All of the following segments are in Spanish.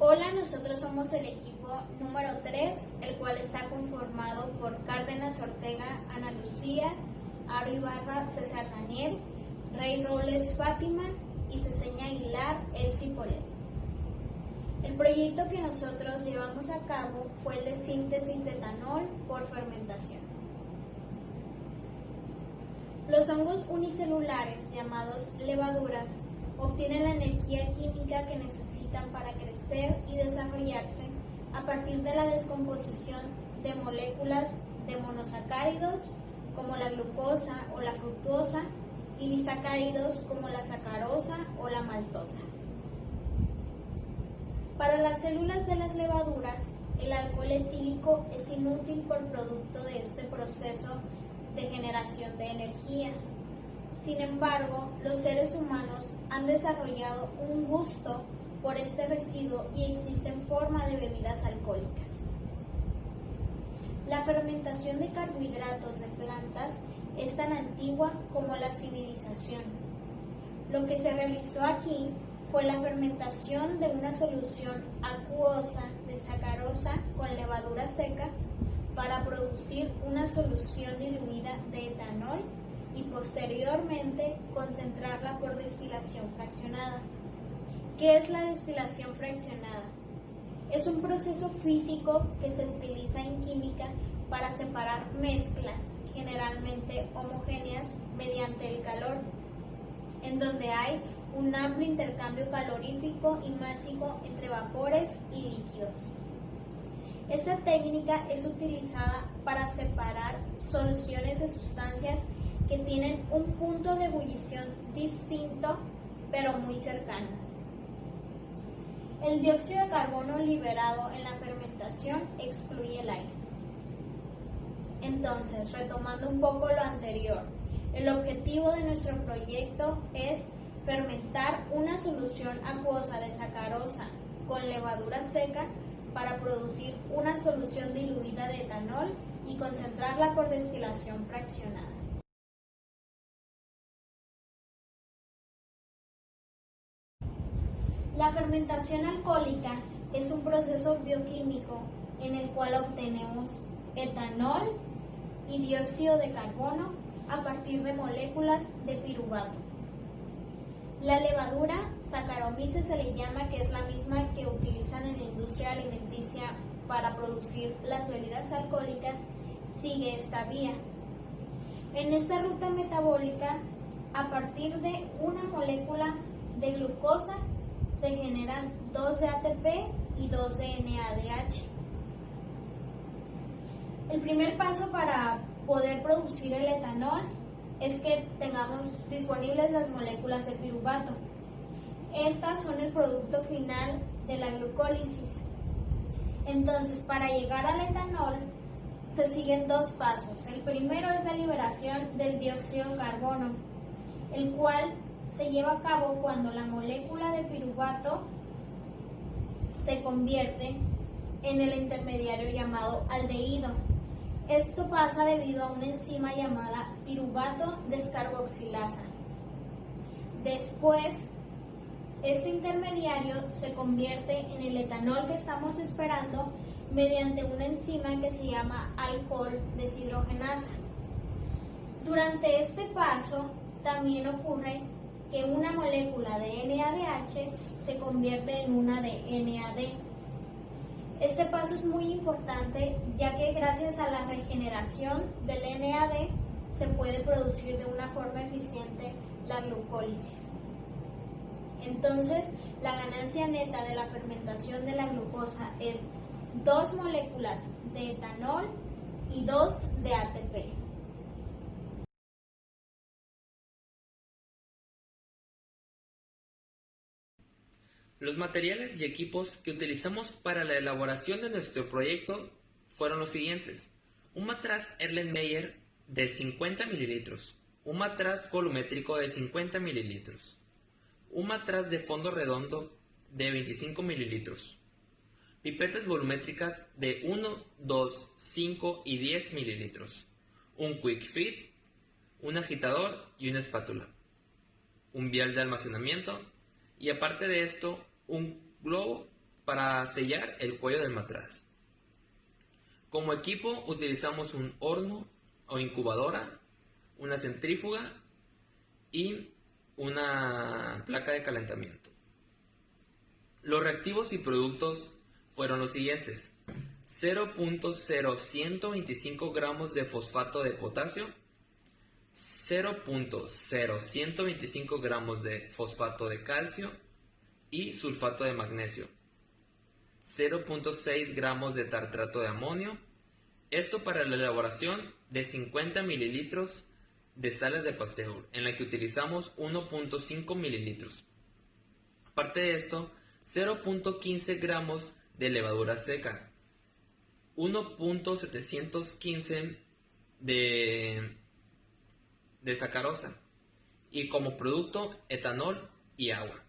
Hola, nosotros somos el equipo número 3, el cual está conformado por Cárdenas Ortega, Ana Lucía, Aro Ibarra, César Daniel, Rey Robles Fátima y Ceseña Aguilar, Elsie Polet. El proyecto que nosotros llevamos a cabo fue el de síntesis de etanol por fermentación. Los hongos unicelulares, llamados levaduras, obtienen la energía química que necesitan para crecer y desarrollarse a partir de la descomposición de moléculas de monosacáridos como la glucosa o la fructosa y disacáridos como la sacarosa o la maltosa. Para las células de las levaduras, el alcohol etílico es inútil por producto de este proceso de generación de energía. Sin embargo, los seres humanos han desarrollado un gusto por este residuo y existe en forma de bebidas alcohólicas. La fermentación de carbohidratos de plantas es tan antigua como la civilización. Lo que se realizó aquí fue la fermentación de una solución acuosa de sacarosa con levadura seca para producir una solución diluida de etanol y posteriormente concentrarla por destilación fraccionada. ¿Qué es la destilación fraccionada? Es un proceso físico que se utiliza en química para separar mezclas, generalmente homogéneas, mediante el calor, en donde hay un amplio intercambio calorífico y másico entre vapores y líquidos. Esta técnica es utilizada para separar soluciones de sustancias que tienen un punto de ebullición distinto, pero muy cercano. El dióxido de carbono liberado en la fermentación excluye el aire. Entonces, retomando un poco lo anterior, el objetivo de nuestro proyecto es fermentar una solución acuosa de sacarosa con levadura seca para producir una solución diluida de etanol y concentrarla por destilación fraccionada. La fermentación alcohólica es un proceso bioquímico en el cual obtenemos etanol y dióxido de carbono a partir de moléculas de piruvato. La levadura, Saccharomyces se le llama, que es la misma que utilizan en la industria alimenticia para producir las bebidas alcohólicas, sigue esta vía. En esta ruta metabólica, a partir de una molécula de glucosa, se generan 2 de ATP y 2 de NADH. El primer paso para poder producir el etanol es que tengamos disponibles las moléculas de piruvato. Estas son el producto final de la glucólisis. Entonces, para llegar al etanol, se siguen 2 pasos. El primero es la liberación del dióxido de carbono, el cual se lleva a cabo cuando la molécula de piruvato se convierte en el intermediario llamado aldehído. Esto pasa debido a una enzima llamada piruvato descarboxilasa. Después, este intermediario se convierte en el etanol que estamos esperando mediante una enzima que se llama alcohol deshidrogenasa. Durante este paso también ocurre que una molécula de NADH se convierte en una de NAD. Este paso es muy importante, ya que gracias a la regeneración del NAD se puede producir de una forma eficiente la glucólisis. Entonces, la ganancia neta de la fermentación de la glucosa es 2 moléculas de etanol y 2 de ATP. Los materiales y equipos que utilizamos para la elaboración de nuestro proyecto fueron los siguientes: un matraz Erlenmeyer de 50 mililitros, un matraz volumétrico de 50 mililitros, un matraz de fondo redondo de 25 mililitros, pipetas volumétricas de 1, 2, 5 y 10 mililitros, un quick fit, un agitador y una espátula, un vial de almacenamiento, y aparte de esto, un globo para sellar el cuello del matraz. Como equipo utilizamos un horno o incubadora, una centrífuga y una placa de calentamiento. Los reactivos y productos fueron los siguientes: 0.0125 gramos de fosfato de potasio, 0.0125 gramos de fosfato de calcio y sulfato de magnesio, 0.6 gramos de tartrato de amonio, esto para la elaboración de 50 mililitros de sales de Pasteur, en la que utilizamos 1.5 mililitros. Aparte de esto, 0.15 gramos de levadura seca, 1.715 de sacarosa y como producto etanol y agua.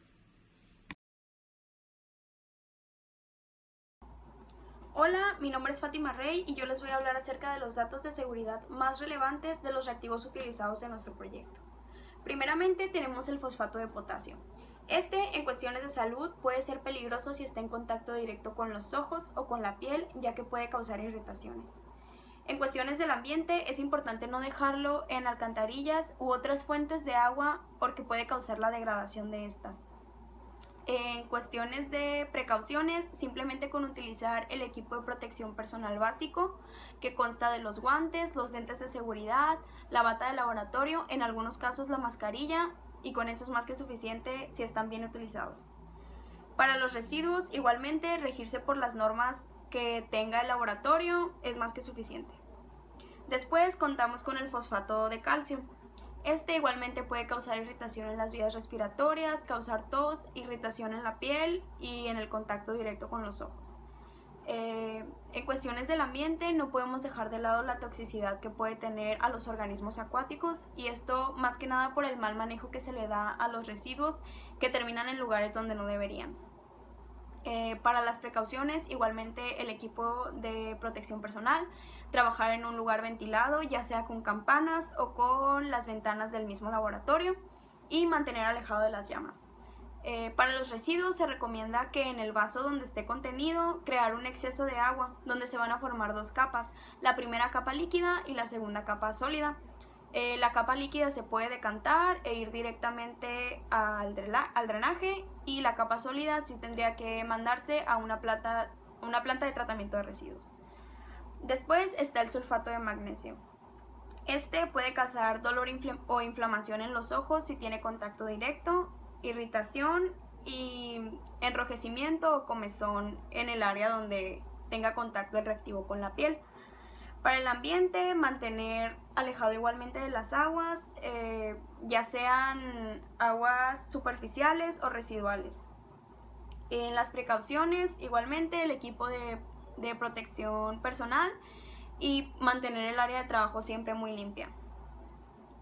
Hola, mi nombre es Fátima Rey y yo les voy a hablar acerca de los datos de seguridad más relevantes de los reactivos utilizados en nuestro proyecto. Primeramente tenemos el fosfato de potasio. En cuestiones de salud puede ser peligroso si está en contacto directo con los ojos o con la piel, ya que puede causar irritaciones. En cuestiones del ambiente es importante no dejarlo en alcantarillas u otras fuentes de agua porque puede causar la degradación de estas. En cuestiones de precauciones, simplemente con utilizar el equipo de protección personal básico, que consta de los guantes, los lentes de seguridad, la bata de laboratorio, en algunos casos la mascarilla, y con eso es más que suficiente si están bien utilizados. Para los residuos, igualmente, regirse por las normas que tenga el laboratorio es más que suficiente. Después contamos con el fosfato de calcio. Igualmente puede causar irritación en las vías respiratorias, causar tos, irritación en la piel y en el contacto directo con los ojos. En cuestiones del ambiente no podemos dejar de lado la toxicidad que puede tener a los organismos acuáticos, y esto más que nada por el mal manejo que se le da a los residuos que terminan en lugares donde no deberían. Para las precauciones, igualmente el equipo de protección personal, trabajar en un lugar ventilado, ya sea con campanas o con las ventanas del mismo laboratorio, y mantener alejado de las llamas. Para los residuos se recomienda que en el vaso donde esté contenido crear un exceso de agua, donde se van a formar dos capas, la primera capa líquida y la segunda capa sólida. La capa líquida se puede decantar e ir directamente al drenaje, y la capa sólida sí tendría que mandarse a una planta de tratamiento de residuos. Después está el sulfato de magnesio. Puede causar dolor o inflamación en los ojos si tiene contacto directo, irritación y enrojecimiento o comezón en el área donde tenga contacto el reactivo con la piel. Para el ambiente, mantener alejado igualmente de las aguas, ya sean aguas superficiales o residuales. En las precauciones, igualmente el equipo de protección personal y mantener el área de trabajo siempre muy limpia.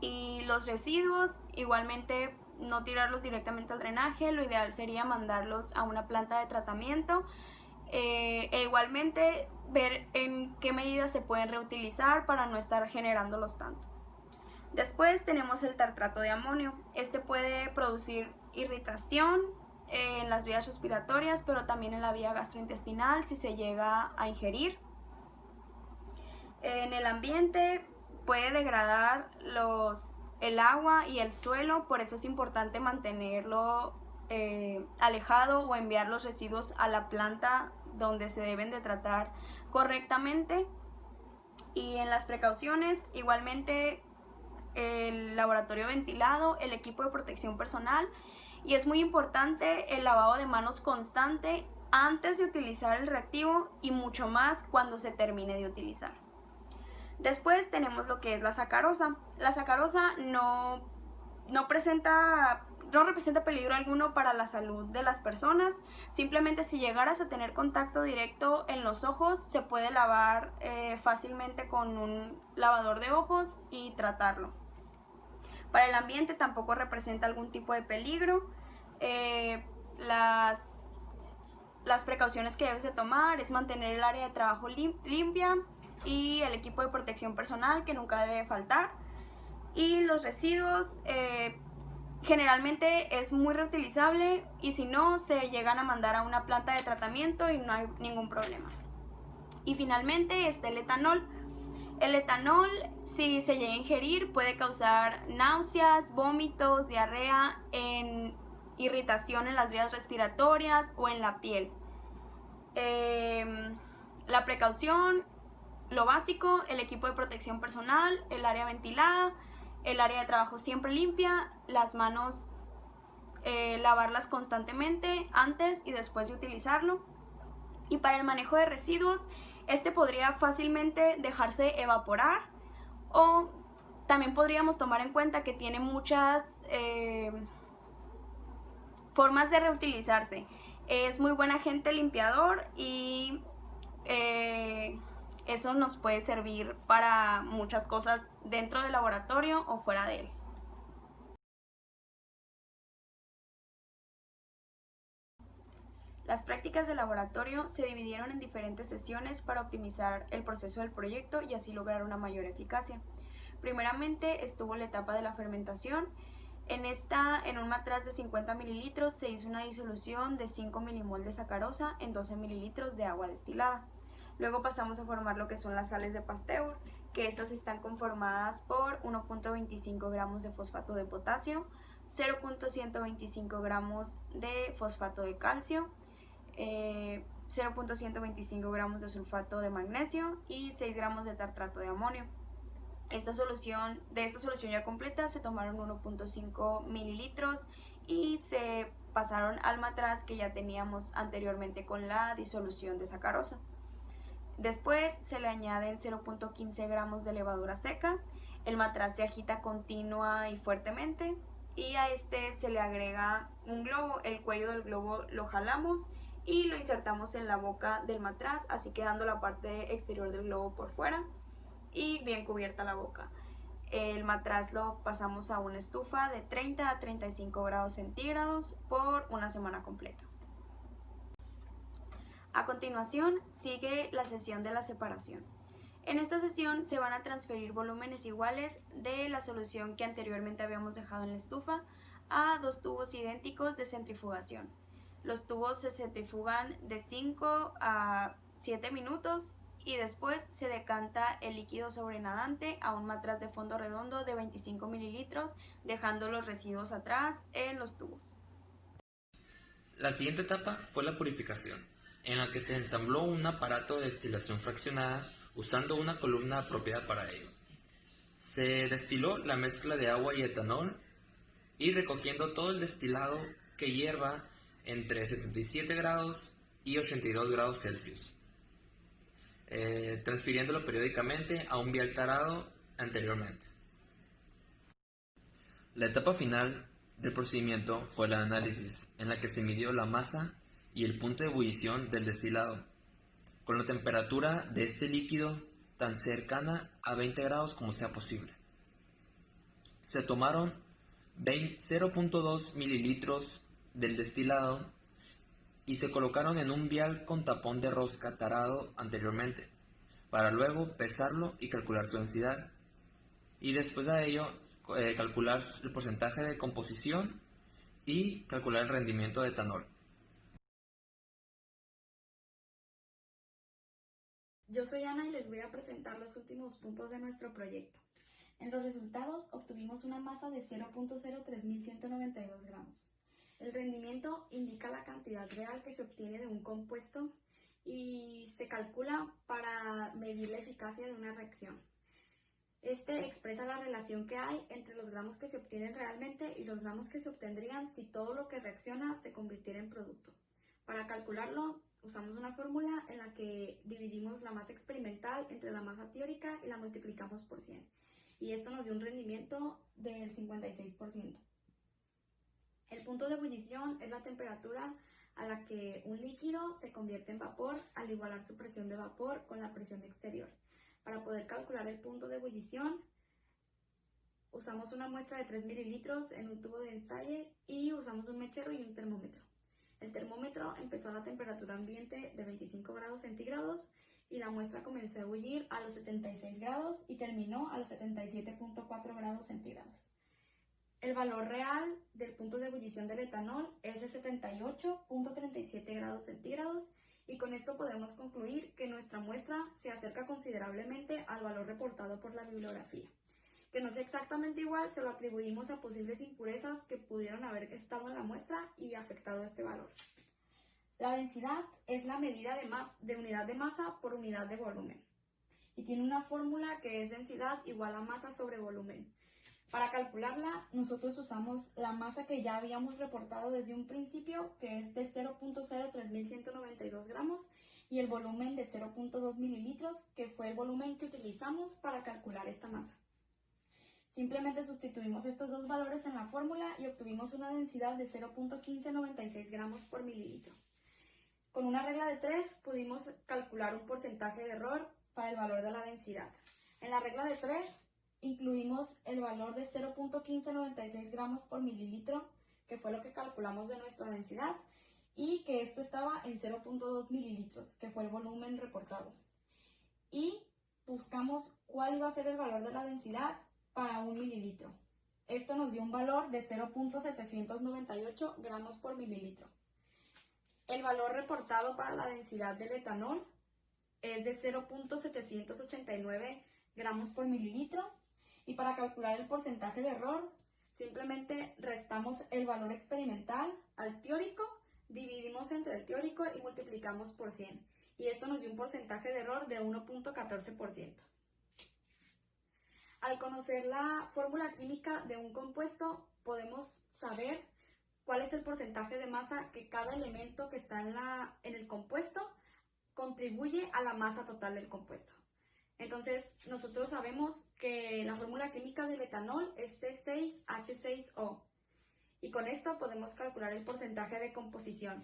Y los residuos, igualmente no tirarlos directamente al drenaje, lo ideal sería mandarlos a una planta de tratamiento. Igualmente ver en qué medidas se pueden reutilizar para no estar generándolos tanto. Después tenemos el tartrato de amonio. Puede producir irritación en las vías respiratorias, pero también en la vía gastrointestinal si se llega a ingerir. En el ambiente puede degradar el agua y el suelo, por eso es importante mantenerlo alejado o enviar los residuos a la planta donde se deben de tratar correctamente. Y en las precauciones, igualmente el laboratorio ventilado, el equipo de protección personal, y es muy importante el lavado de manos constante antes de utilizar el reactivo y mucho más cuando se termine de utilizar. Después tenemos lo que es la sacarosa. La sacarosa no representa peligro alguno para la salud de las personas. Simplemente si llegaras a tener contacto directo en los ojos, se puede lavar fácilmente con un lavador de ojos y tratarlo. Para el ambiente tampoco representa algún tipo de peligro. Las precauciones que debes de tomar es mantener el área de trabajo limpia y el equipo de protección personal, que nunca debe faltar. Y los residuos, Generalmente es muy reutilizable y si no, se llegan a mandar a una planta de tratamiento y no hay ningún problema. Y finalmente está el etanol. El etanol, si se llega a ingerir, puede causar náuseas, vómitos, diarrea, irritación en las vías respiratorias o en la piel. La precaución, lo básico, el equipo de protección personal, el área ventilada, el área de trabajo siempre limpia, las manos lavarlas constantemente antes y después de utilizarlo. Y para el manejo de residuos, este podría fácilmente dejarse evaporar, o también podríamos tomar en cuenta que tiene muchas formas de reutilizarse. Es muy buen agente limpiador y eso nos puede servir para muchas cosas dentro del laboratorio o fuera de él. Las prácticas de laboratorio se dividieron en diferentes sesiones para optimizar el proceso del proyecto y así lograr una mayor eficacia. Primeramente estuvo la etapa de la fermentación. En un matraz de 50 mililitros se hizo una disolución de 5 milimol de sacarosa en 12 mililitros de agua destilada. Luego pasamos a formar lo que son las sales de Pasteur, que estas están conformadas por 1.25 gramos de fosfato de potasio, 0.125 gramos de fosfato de calcio, 0.125 gramos de sulfato de magnesio y 6 gramos de tartrato de amonio. De esta solución ya completa se tomaron 1.5 mililitros y se pasaron al matraz que ya teníamos anteriormente con la disolución de sacarosa. Después se le añaden 0.15 gramos de levadura seca, el matraz se agita continua y fuertemente y a este se le agrega un globo, el cuello del globo lo jalamos y lo insertamos en la boca del matraz, así quedando la parte exterior del globo por fuera y bien cubierta la boca. El matraz lo pasamos a una estufa de 30 a 35 grados centígrados por una semana completa. A continuación sigue la sesión de la separación. En esta sesión se van a transferir volúmenes iguales de la solución que anteriormente habíamos dejado en la estufa a dos tubos idénticos de centrifugación. Los tubos se centrifugan de 5 a 7 minutos y después se decanta el líquido sobrenadante a un matraz de fondo redondo de 25 mililitros, dejando los residuos atrás en los tubos. La siguiente etapa fue la purificación, en la que se ensambló un aparato de destilación fraccionada usando una columna apropiada para ello. Se destiló la mezcla de agua y etanol y recogiendo todo el destilado que hierva entre 77 grados y 82 grados Celsius, transfiriéndolo periódicamente a un vial tarado anteriormente. La etapa final del procedimiento fue el análisis, en la que se midió la masa y el punto de ebullición del destilado, con la temperatura de este líquido tan cercana a 20 grados como sea posible. Se tomaron 0.2 mililitros del destilado y se colocaron en un vial con tapón de rosca tarado anteriormente, para luego pesarlo y calcular su densidad, y después de ello calcular el porcentaje de composición y calcular el rendimiento de etanol. Yo soy Ana y les voy a presentar los últimos puntos de nuestro proyecto. En los resultados obtuvimos una masa de 0.03192 gramos. El rendimiento indica la cantidad real que se obtiene de un compuesto y se calcula para medir la eficacia de una reacción. Este expresa la relación que hay entre los gramos que se obtienen realmente y los gramos que se obtendrían si todo lo que reacciona se convirtiera en producto. Para calcularlo, usamos una fórmula en la que dividimos la masa experimental entre la masa teórica y la multiplicamos por 100. Y esto nos dio un rendimiento del 56%. El punto de ebullición es la temperatura a la que un líquido se convierte en vapor al igualar su presión de vapor con la presión exterior. Para poder calcular el punto de ebullición, usamos una muestra de 3 mililitros en un tubo de ensayo y usamos un mechero y un termómetro. El termómetro empezó a la temperatura ambiente de 25 grados centígrados y la muestra comenzó a ebullir a los 76 grados y terminó a los 77.4 grados centígrados. El valor real del punto de ebullición del etanol es de 78.37 grados centígrados y con esto podemos concluir que nuestra muestra se acerca considerablemente al valor reportado por la bibliografía. Que no es exactamente igual, se lo atribuimos a posibles impurezas que pudieron haber estado en la muestra y afectado este valor. La densidad es la medida de unidad de masa por unidad de volumen y tiene una fórmula que es densidad igual a masa sobre volumen. Para calcularla, nosotros usamos la masa que ya habíamos reportado desde un principio, que es de 0.03192 gramos, y el volumen de 0.2 mililitros, que fue el volumen que utilizamos para calcular esta masa. Simplemente sustituimos estos dos valores en la fórmula y obtuvimos una densidad de 0.1596 gramos por mililitro. Con una regla de 3 pudimos calcular un porcentaje de error para el valor de la densidad. En la regla de 3 incluimos el valor de 0.1596 gramos por mililitro, que fue lo que calculamos de nuestra densidad, y que esto estaba en 0.2 mililitros, que fue el volumen reportado. Y buscamos cuál iba a ser el valor de la densidad para 1 mililitro. Esto nos dio un valor de 0.798 gramos por mililitro. El valor reportado para la densidad del etanol es de 0.789 gramos por mililitro. Y para calcular el porcentaje de error, simplemente restamos el valor experimental al teórico, dividimos entre el teórico y multiplicamos por 100. Y esto nos dio un porcentaje de error de 1.14%. Al conocer la fórmula química de un compuesto, podemos saber cuál es el porcentaje de masa que cada elemento que está en el compuesto contribuye a la masa total del compuesto. Entonces, nosotros sabemos que la fórmula química del etanol es C6H6O y con esto podemos calcular el porcentaje de composición.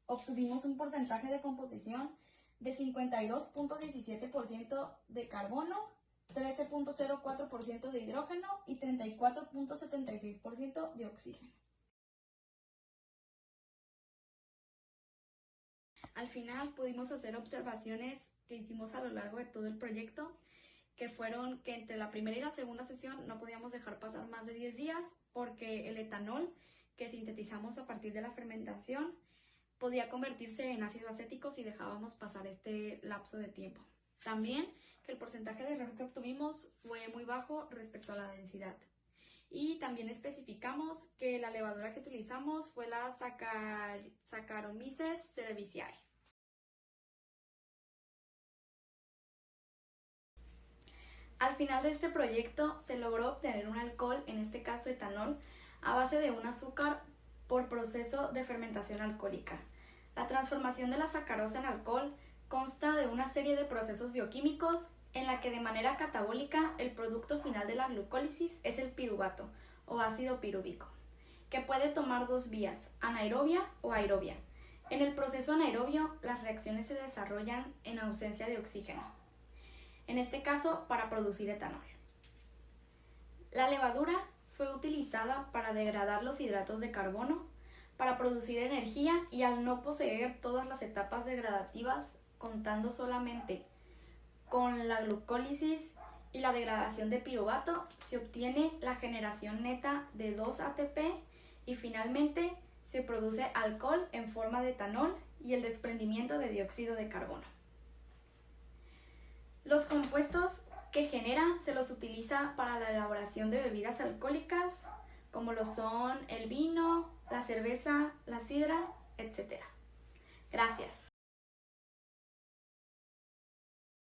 Obtuvimos un porcentaje de composición de 52.17% de carbono, 13.04% de hidrógeno y 34.76% de oxígeno. Al final pudimos hacer observaciones que hicimos a lo largo de todo el proyecto, que fueron que entre la primera y la segunda sesión no podíamos dejar pasar más de 10 días porque el etanol que sintetizamos a partir de la fermentación podía convertirse en ácido acético si dejábamos pasar este lapso de tiempo. También que el porcentaje de error que obtuvimos fue muy bajo respecto a la densidad. Y también especificamos que la levadura que utilizamos fue la Saccharomyces cerevisiae. Al final de este proyecto se logró obtener un alcohol, en este caso etanol, a base de un azúcar por proceso de fermentación alcohólica. La transformación de la sacarosa en alcohol consta de una serie de procesos bioquímicos en la que de manera catabólica el producto final de la glucólisis es el piruvato o ácido pirúvico, que puede tomar dos vías, anaerobia o aerobia. En el proceso anaerobio las reacciones se desarrollan en ausencia de oxígeno, en este caso para producir etanol. La levadura fue utilizada para degradar los hidratos de carbono, para producir energía y al no poseer todas las etapas degradativas, contando solamente con la glucólisis y la degradación de piruvato, se obtiene la generación neta de 2 ATP y finalmente se produce alcohol en forma de etanol y el desprendimiento de dióxido de carbono. Los compuestos que genera se los utiliza para la elaboración de bebidas alcohólicas, como lo son el vino, la cerveza, la sidra, etc. Gracias.